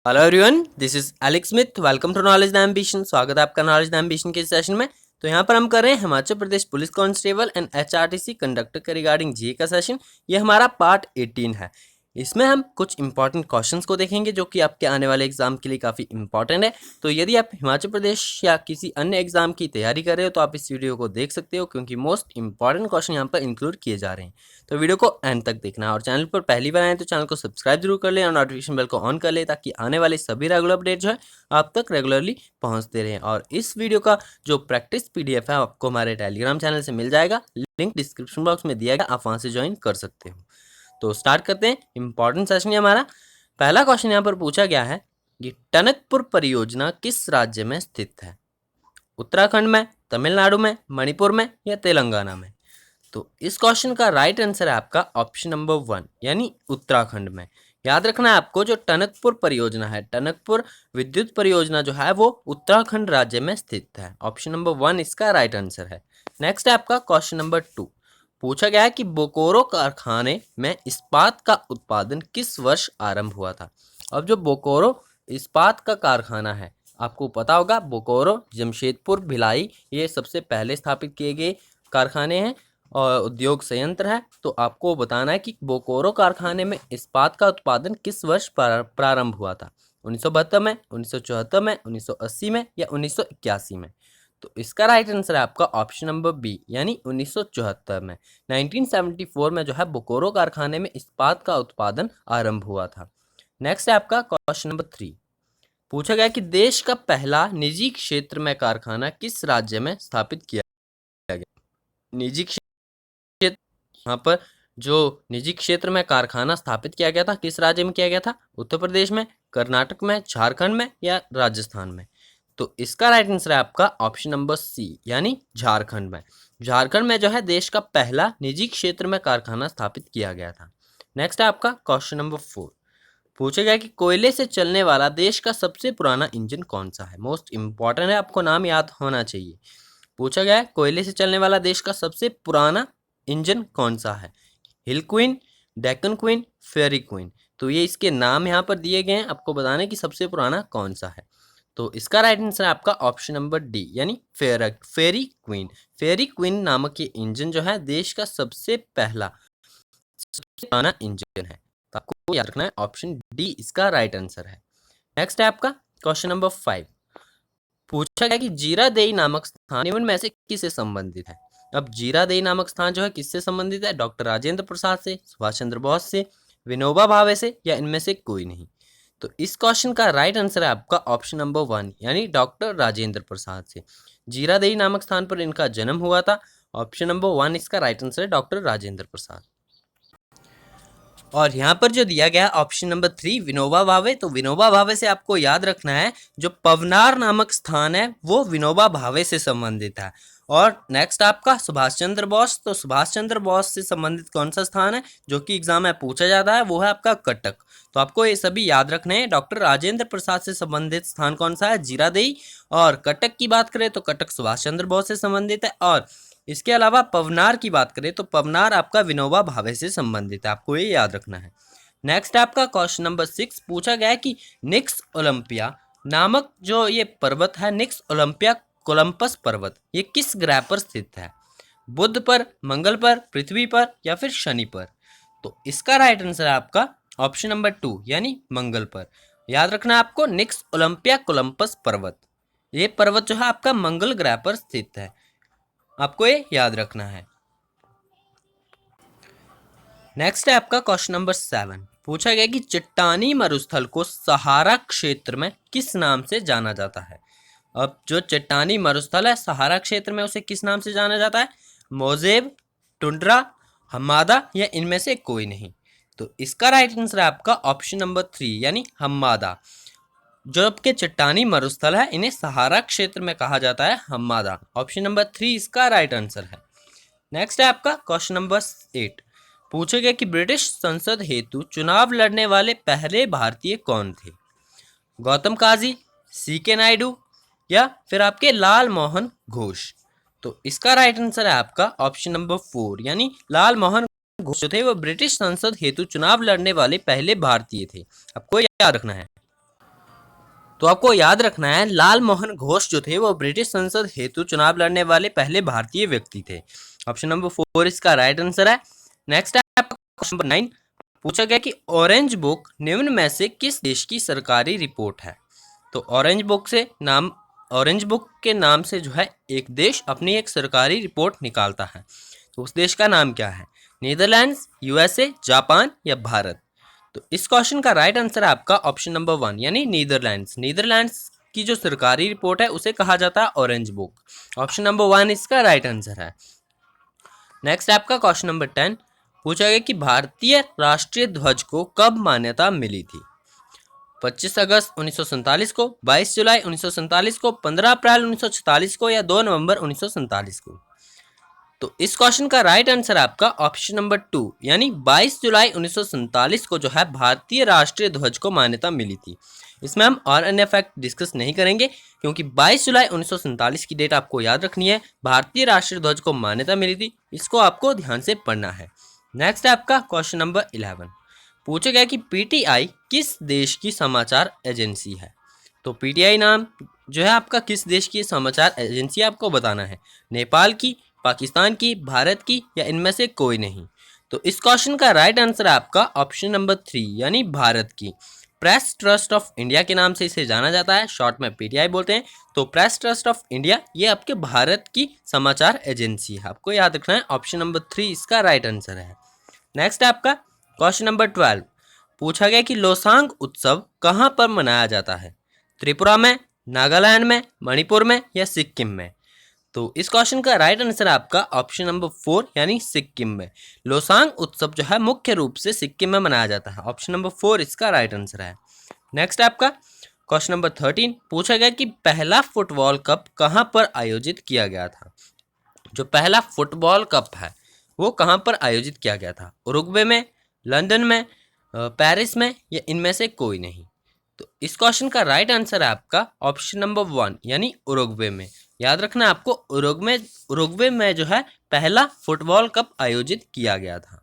Hello everyone, this is Alex Smith. Welcome to knowledge the ambition. स्वागत है आपका knowledge the ambition के session में। तो यहाँ पर हम कर रहे हैं Himachal Pradesh police constable and HRTC conductor के रिगार्डिंग जीए का सेशन। ये हमारा पार्ट 18 है। इसमें हम कुछ इंपॉर्टेंट क्वेश्चंस को देखेंगे जो कि आपके आने वाले एग्जाम के लिए काफ़ी इंपॉर्टेंट है। तो यदि आप हिमाचल प्रदेश या किसी अन्य एग्जाम की तैयारी कर रहे हो तो आप इस वीडियो को देख सकते हो, क्योंकि मोस्ट इंपॉर्टेंट क्वेश्चन यहाँ पर इंक्लूड किए जा रहे हैं। तो वीडियो को एंड तक देखना है और चैनल पर पहली बार आए तो चैनल को सब्सक्राइब जरूर कर लें और नोटिफिकेशन बेल को ऑन कर लें, ताकि आने वाले सभी रेगुलर अपडेट जो है आप तक रेगुलरली पहुंचते रहें। और इस वीडियो का जो प्रैक्टिस पीडीएफ है आपको हमारे टेलीग्राम चैनल से मिल जाएगा, लिंक डिस्क्रिप्शन बॉक्स में दिया गया, आप वहां से ज्वाइन कर सकते हो। तो स्टार्ट करते हैं। इंपॉर्टेंट सेशन है हमारा। पहला क्वेश्चन यहाँ पर पूछा गया है कि टनकपुर परियोजना किस राज्य में स्थित है? उत्तराखंड में, तमिलनाडु में, मणिपुर में या तेलंगाना में? तो इस क्वेश्चन का राइट आंसर है आपका ऑप्शन नंबर 1 यानी उत्तराखंड में। याद रखना है आपको, जो टनकपुर परियोजना है, टनकपुर विद्युत परियोजना जो है वो उत्तराखंड राज्य में स्थित है। ऑप्शन नंबर 1 इसका राइट आंसर है। नेक्स्ट है आपका क्वेश्चन नंबर 2। पूछा गया है कि बोकारो कारखाने में इस्पात का उत्पादन किस वर्ष आरंभ हुआ था? अब जो बोकारो इस्पात का कारखाना है, आपको पता होगा बोकारो, जमशेदपुर, भिलाई, ये सबसे पहले स्थापित किए गए कारखाने हैं और उद्योग संयंत्र है। तो आपको बताना है कि बोकारो कारखाने में इस्पात का उत्पादन किस वर्ष प्रारंभ हुआ था? 1972 में, 1974 में, 1980 में या 1981 में? तो इसका राइट आंसर है आपका ऑप्शन नंबर बी यानी 1974 में। 1974 में जो है बोकारो कारखाने में इस्पात का उत्पादन आरंभ हुआ था। नेक्स्ट है आपका क्वेश्चन नंबर 3। पूछा गया कि देश का पहला निजी क्षेत्र में कारखाना किस राज्य में स्थापित किया गया? निजी क्षेत्र, यहाँ पर जो निजी क्षेत्र में कारखाना स्थापित किया गया था किस राज्य में किया गया था? उत्तर प्रदेश में, कर्नाटक में, झारखंड में या राजस्थान में? तो इसका राइट आंसर है आपका ऑप्शन नंबर सी यानी झारखंड में। झारखंड में जो है देश का पहला निजी क्षेत्र में कारखाना स्थापित किया गया था। नेक्स्ट है आपका क्वेश्चन नंबर 4। पूछा गया कि कोयले से चलने वाला देश का सबसे पुराना इंजन कौन सा है? मोस्ट इंपॉर्टेंट है, आपको नाम याद होना चाहिए। पूछा गया है कोयले से चलने वाला देश का सबसे पुराना इंजन कौन सा है? हिल क्वीन, डेक्कन क्वीन, फेरी क्वीन? तो ये इसके नाम यहाँ पर दिए गए हैं, आपको बताना है कि सबसे पुराना कौन सा है। तो इसका राइट आंसर है आपका ऑप्शन नंबर डी यानी फेरी क्वीन। फेरी क्वीन नामक ये इंजन जो है देश का सबसे पुराना इंजन है। तो आपको याद रखना है ऑप्शन डी इसका राइट आंसर है। नेक्स्ट है आपका क्वेश्चन नंबर 5। पूछा गया कि जीरादेई नामक स्थान निम्न में से किससे संबंधित है? अब जीरादेई नामक स्थान जो है किससे संबंधित है? डॉक्टर राजेंद्र प्रसाद से, सुभाष चंद्र बोस से, विनोबा भावे से या इनमें से कोई नहीं? तो इस क्वेश्चन का राइट आंसर है आपका ऑप्शन नंबर 1 यानी डॉक्टर राजेंद्र प्रसाद से। जीरादेई नामक स्थान पर इनका जन्म हुआ था। ऑप्शन नंबर 1 इसका राइट आंसर है डॉक्टर राजेंद्र प्रसाद। और यहाँ पर जो दिया गया ऑप्शन नंबर 3 विनोबा भावे, तो विनोबा भावे से आपको याद रखना है जो पवनार नामक स्थान है वो विनोबा भावे से संबंधित है। और नेक्स्ट आपका सुभाष चंद्र बोस, तो सुभाष चंद्र बोस से संबंधित कौन सा स्थान है जो कि एग्जाम में पूछा जाता है? वो है आपका कटक। तो आपको ये सभी याद रखने हैं। डॉक्टर राजेंद्र प्रसाद से संबंधित स्थान कौन सा है? जीरादेई। और कटक की बात करें तो कटक सुभाष चंद्र बोस से संबंधित है। और इसके अलावा पवनार की बात करें तो पवनार आपका विनोबा भावे से संबंधित है, आपको ये याद रखना है। नेक्स्ट आपका क्वेश्चन नंबर 6। पूछा गया है कि निक्स ओलंपिया नामक जो ये पर्वत है, निक्स ओलंपिया कोलंबस पर्वत, ये किस ग्रह पर स्थित है? बुध पर, मंगल पर, पृथ्वी पर या फिर शनि पर? तो इसका राइट आंसर है आपका ऑप्शन नंबर 2 यानी मंगल पर। याद रखना है आपको निक्स ओलंपिया कोलंबस पर्वत, ये पर्वत जो है आपका मंगल ग्रह पर स्थित है, आपको ये याद रखना है। नेक्स्ट है आपका क्वेश्चन नंबर 7। पूछा गया कि चट्टानी मरुस्थल को सहारा क्षेत्र में किस नाम से जाना जाता है? अब जो चट्टानी मरुस्थल है सहारा क्षेत्र में, उसे किस नाम से जाना जाता है? मोजेब, टुंड्रा, हम्मादा या इनमें से कोई नहीं? तो इसका राइट आंसर है आपका ऑप्शन नंबर 3 यानी हम्मादा। जो आपके चट्टानी मरुस्थल है इन्हें सहारा क्षेत्र में कहा जाता है, हम्मादा। ऑप्शन नंबर 3 इसका राइट आंसर है। नेक्स्ट है आपका क्वेश्चन नंबर 8। पूछा गया कि ब्रिटिश संसद हेतु चुनाव लड़ने वाले पहले भारतीय कौन थे? गौतम काजी, सीके नायडू या फिर आपके लाल मोहन घोष? तो इसका राइट आंसर है आपका ऑप्शन नंबर 4 यानी लाल मोहन घोष जो थे वो ब्रिटिश संसद हेतु चुनाव लड़ने वाले पहले भारतीय थे, आपको याद रखना है। तो आपको याद रखना है लाल मोहन घोष जो थे वो ब्रिटिश संसद हेतु चुनाव लड़ने वाले पहले भारतीय व्यक्ति थे। ऑप्शन नंबर 4 इसका राइट आंसर है। नेक्स्ट है आपका क्वेश्चन नंबर 9, पूछा गया कि ऑरेंज बुक निम्न में से किस देश की सरकारी रिपोर्ट है। तो ऑरेंज बुक के नाम से जो है एक देश अपनी एक सरकारी रिपोर्ट निकालता है, तो उस देश का नाम क्या है? नीदरलैंड्स, यूएसए, जापान या भारत? तो इस क्वेश्चन का राइट आंसर है आपका ऑप्शन नंबर 1 यानी नीदरलैंड्स। नीदरलैंड्स की जो सरकारी रिपोर्ट है उसे कहा जाता है ऑरेंज बुक। ऑप्शन नंबर 1 इसका राइट आंसर है। नेक्स्ट है आपका क्वेश्चन नंबर 10, पूछा गया कि भारतीय राष्ट्रीय ध्वज को कब मान्यता मिली थी। 25 अगस्त 1947 को, 22 जुलाई 1947 को, 15 अप्रैल 1946 को या 2 नवंबर 1947 को? तो इस क्वेश्चन का राइट आंसर आपका ऑप्शन नंबर 2 यानी 22 जुलाई 1947 को जो है भारतीय राष्ट्रीय ध्वज को मान्यता मिली थी। इसमें हम और अन्य फैक्ट डिस्कस नहीं करेंगे क्योंकि 22 जुलाई 1947 की डेट आपको याद रखनी है। भारतीय राष्ट्रीय ध्वज को मान्यता मिली थी, इसको आपको ध्यान से पढ़ना है। नेक्स्ट है आपका क्वेश्चन नंबर 11, पूछा गया कि पीटीआई किस देश की समाचार एजेंसी है। तो पीटीआई नाम जो है आपका किस देश की समाचार एजेंसी आपको बताना है। नेपाल की, पाकिस्तान की, भारत की या इनमें से कोई नहीं? तो इस क्वेश्चन का राइट आंसर है आपका ऑप्शन नंबर 3 यानी भारत की। प्रेस ट्रस्ट ऑफ इंडिया के नाम से इसे जाना जाता है, शॉर्ट में पीटीआई बोलते हैं। तो प्रेस ट्रस्ट ऑफ इंडिया ये आपके भारत की समाचार एजेंसी है, आपको याद रखना है। ऑप्शन नंबर 3 इसका राइट आंसर है। नेक्स्ट है आपका क्वेश्चन नंबर 12, पूछा गया कि लोसांग उत्सव कहाँ पर मनाया जाता है। त्रिपुरा में, नागालैंड में, मणिपुर में या सिक्किम में? तो इस क्वेश्चन का राइट आंसर है आपका ऑप्शन नंबर 4 यानी सिक्किम में। लोसांग उत्सव जो है मुख्य रूप से सिक्किम में मनाया जाता है। ऑप्शन नंबर 4 इसका राइट आंसर है। नेक्स्ट है आपका क्वेश्चन नंबर 13, पूछा गया कि पहला फुटबॉल कप कहाँ पर आयोजित किया गया था। जो पहला फुटबॉल कप है वो कहाँ पर आयोजित किया गया था। उरुग्वे में, लंदन में, पेरिस में या इनमें से कोई नहीं? तो इस क्वेश्चन का राइट आंसर है आपका ऑप्शन नंबर 1 यानी उरुग्वे में। याद रखना आपको उरुग्वे में जो है पहला फुटबॉल कप आयोजित किया गया था।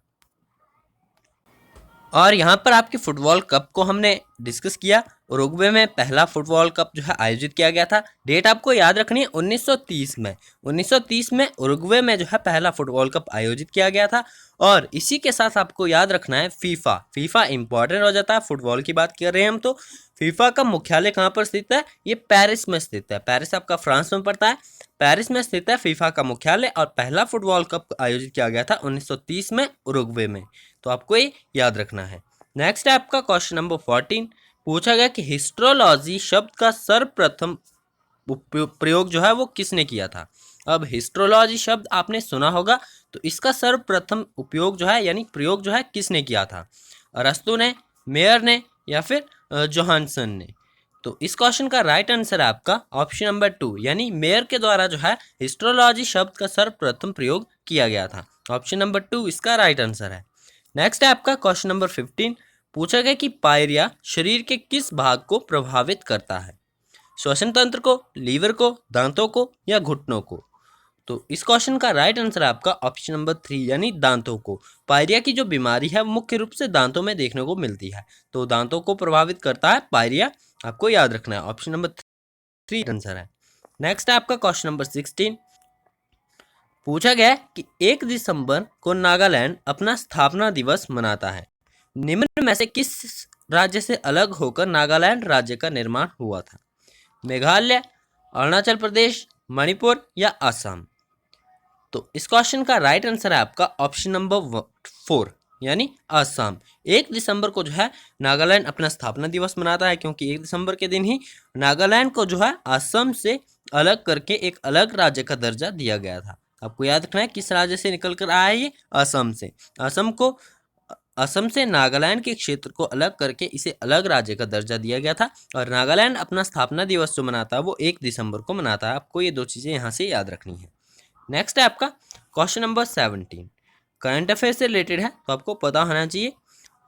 और यहाँ पर आपके फुटबॉल कप को हमने डिस्कस किया। उरुग्वे में पहला फुटबॉल कप जो है आयोजित किया गया था। डेट आपको याद रखनी है 1930 में। 1930 में उरुग्वे में जो है पहला फुटबॉल कप आयोजित किया गया था। और इसी के साथ आपको याद रखना है फीफा इंपॉर्टेंट हो जाता है। फुटबॉल की बात कर रहे हैं हम, तो फीफा का मुख्यालय कहाँ पर स्थित है? ये पेरिस में स्थित है। पेरिस आपका फ्रांस में पड़ता है। पेरिस में स्थित है फीफा का मुख्यालय। और पहला फुटबॉल कप आयोजित किया गया था 1930 में उरुग्वे में। तो आपको ये याद रखना है। नेक्स्ट है आपका क्वेश्चन नंबर 14, पूछा गया कि हिस्ट्रोलॉजी शब्द का सर्वप्रथम प्रयोग जो है वो किसने किया था। अब हिस्ट्रोलॉजी शब्द आपने सुना होगा, तो इसका सर्वप्रथम उपयोग जो है यानी प्रयोग जो है किसने किया था। अरस्तु ने, मेयर ने या फिर जोहानसन ने? तो इस क्वेश्चन का राइट आंसर है आपका ऑप्शन नंबर 2 यानी मेयर के द्वारा जो है हिस्ट्रोलॉजी शब्द का सर्वप्रथम प्रयोग किया गया था। ऑप्शन नंबर 2 इसका राइट आंसर है। नेक्स्ट है आपका क्वेश्चन नंबर 15, पूछा गया कि पायरिया शरीर के किस भाग को प्रभावित करता है। श्वसन तंत्र को, लीवर को, दांतों को या घुटनों को? तो इस क्वेश्चन का राइट आंसर है आपका ऑप्शन नंबर 3 यानी दांतों को। पायरिया की जो बीमारी है वो मुख्य रूप से दांतों में देखने को मिलती है, तो दांतों को प्रभावित करता है पायरिया, आपको याद रखना है। ऑप्शन नंबर 3 आंसर है। नेक्स्ट है आपका क्वेश्चन नंबर 16, पूछा गया कि 1 दिसंबर को नागालैंड अपना स्थापना दिवस मनाता है। निम्न में से किस राज्य से अलग होकर नागालैंड राज्य का निर्माण हुआ था। मेघालय, अरुणाचल प्रदेश, मणिपुर या असम? तो इस क्वेश्चन का राइट आंसर है आपका ऑप्शन नंबर 4 यानी असम। 1 दिसंबर को जो है नागालैंड अपना स्थापना दिवस मनाता है, क्योंकि 1 दिसंबर के दिन ही नागालैंड को जो है असम से अलग करके एक अलग राज्य का दर्जा दिया गया था। आपको याद रखना है किस राज्य से निकल कर आया है ये, असम से। असम से नागालैंड के क्षेत्र को अलग करके इसे अलग राज्य का दर्जा दिया गया था। और नागालैंड अपना स्थापना दिवस जो मनाता है वो 1 दिसंबर को मनाता है। आपको ये 2 चीज़ें यहाँ से याद रखनी है। नेक्स्ट है आपका क्वेश्चन नंबर 17, करंट अफेयर से रिलेटेड है, तो आपको पता होना चाहिए।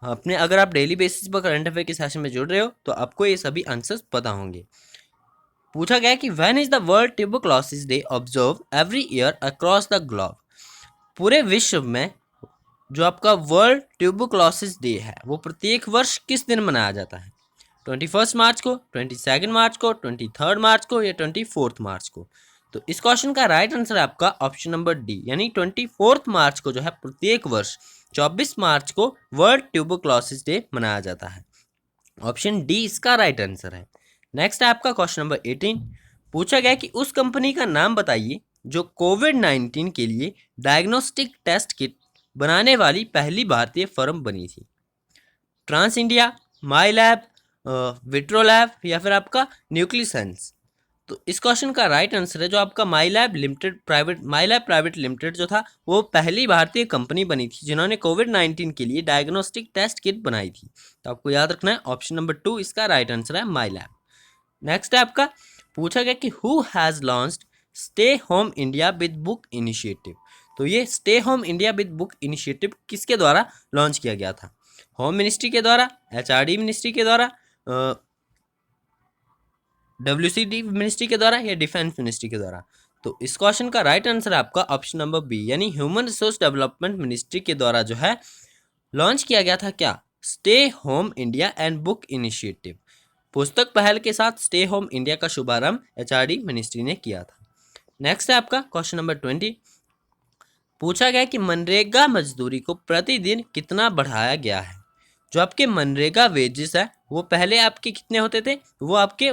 अपने अगर आप डेली बेसिस पर करंट अफेयर के सेशन में जुड़ रहे हो तो आपको ये सभी आंसर्स पता होंगे। पूछा गया कि when is the world tuberculosis day observe every year across the globe. पूरे विश्व में जो आपका वर्ल्ड ट्यूबरक्लोसिस डे है वो प्रत्येक वर्ष किस दिन मनाया जाता है। 21 मार्च को, 22 मार्च को, 23 मार्च को या 24 मार्च को? तो इस क्वेश्चन का राइट आंसर है आपका ऑप्शन नंबर डी, यानी 24 मार्च को जो है प्रत्येक वर्ष 24 मार्च को वर्ल्ड ट्यूबरक्लोसिस डे मनाया जाता है। ऑप्शन डी इसका राइट आंसर है। नेक्स्ट है आपका क्वेश्चन नंबर 18। पूछा गया कि उस कंपनी का नाम बताइए जो कोविड-19 के लिए डायग्नोस्टिक टेस्ट किट बनाने वाली पहली भारतीय फर्म बनी थी। ट्रांस इंडिया, माई लैब, विट्रोलैब या फिर आपका न्यूक्लिसेंस? तो इस क्वेश्चन का राइट आंसर है जो आपका माई लैब प्राइवेट लिमिटेड जो था वो पहली भारतीय कंपनी बनी थी जिन्होंने कोविड-19 के लिए डायग्नोस्टिक टेस्ट किट बनाई थी। तो आपको याद रखना है ऑप्शन नंबर 2 इसका राइट आंसर है माई लैब। नेक्स्ट है आपका, पूछा गया कि who has launched stay home India with book initiative? तो ये stay home India with book initiative किसके द्वारा लॉन्च किया गया था? होम मिनिस्ट्री के द्वारा, एचआरडी मिनिस्ट्री के द्वारा, WCD मिनिस्ट्री के द्वारा या डिफेंस मिनिस्ट्री के द्वारा? तो इस क्वेश्चन का राइट आंसर है आपका ऑप्शन नंबर बी, यानी ह्यूमन रिसोर्स डेवलपमेंट मिनिस्ट्री के द्वारा जो है लॉन्च किया गया था क्या? Stay home India and book initiative. पुस्तक पहल के साथ स्टे होम इंडिया का शुभारंभ एचआरडी मिनिस्ट्री ने किया था। नेक्स्ट है आपका क्वेश्चन नंबर 20। पूछा गया कि मनरेगा मजदूरी को प्रतिदिन कितना बढ़ाया गया है? जो आपके मनरेगा वेजेस है वो पहले आपके कितने होते थे? वो आपके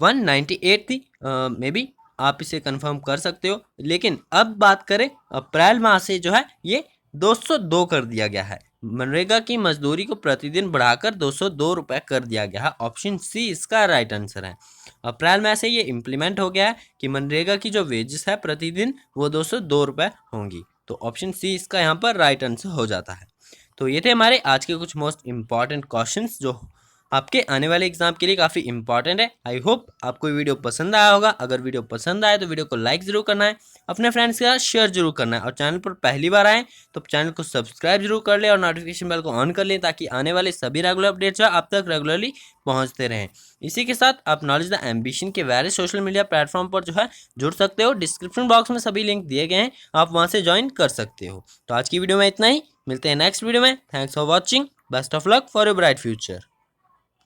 198 थी, मे बी आप इसे कंफर्म कर सकते हो, लेकिन अब बात करें अप्रैल माह से जो है ये 202 कर दिया गया है। मनरेगा की मजदूरी को प्रतिदिन बढ़ाकर 202 रुपये कर दिया गया है। ऑप्शन सी इसका राइट आंसर है। अप्रैल माह से ये इम्प्लीमेंट हो गया है कि मनरेगा की जो वेजेस है प्रतिदिन वो 202 रुपये होंगी। तो ऑप्शन सी इसका यहाँ पर राइट आंसर हो जाता है। तो ये थे हमारे आज के कुछ मोस्ट इम्पॉर्टेंट क्वेश्चंस जो आपके आने वाले एग्जाम के लिए काफ़ी इंपॉर्टेंट है। आई होप आपको वीडियो पसंद आया होगा। अगर वीडियो पसंद आए तो वीडियो को लाइक ज़रूर करना है, अपने फ्रेंड्स के साथ शेयर जरूर करना है और चैनल पर पहली बार आए तो चैनल को सब्सक्राइब जरूर कर ले और नोटिफिकेशन बेल को ऑन कर लें ताकि आने वाले सभी रेगुलर अपडेट्स आप तक रेगुलरली पहुंचते रहें। इसी के साथ आप नॉलेज द एम्बिशन के वेरियस सोशल मीडिया प्लेटफॉर्म पर जो है जुड़ सकते हो। डिस्क्रिप्शन बॉक्स में सभी लिंक दिए गए हैं, आप वहाँ से ज्वाइन कर सकते हो। तो आज की वीडियो में इतना ही, मिलते हैं नेक्स्ट वीडियो में। Thanks for watching, best of luck for your bright future.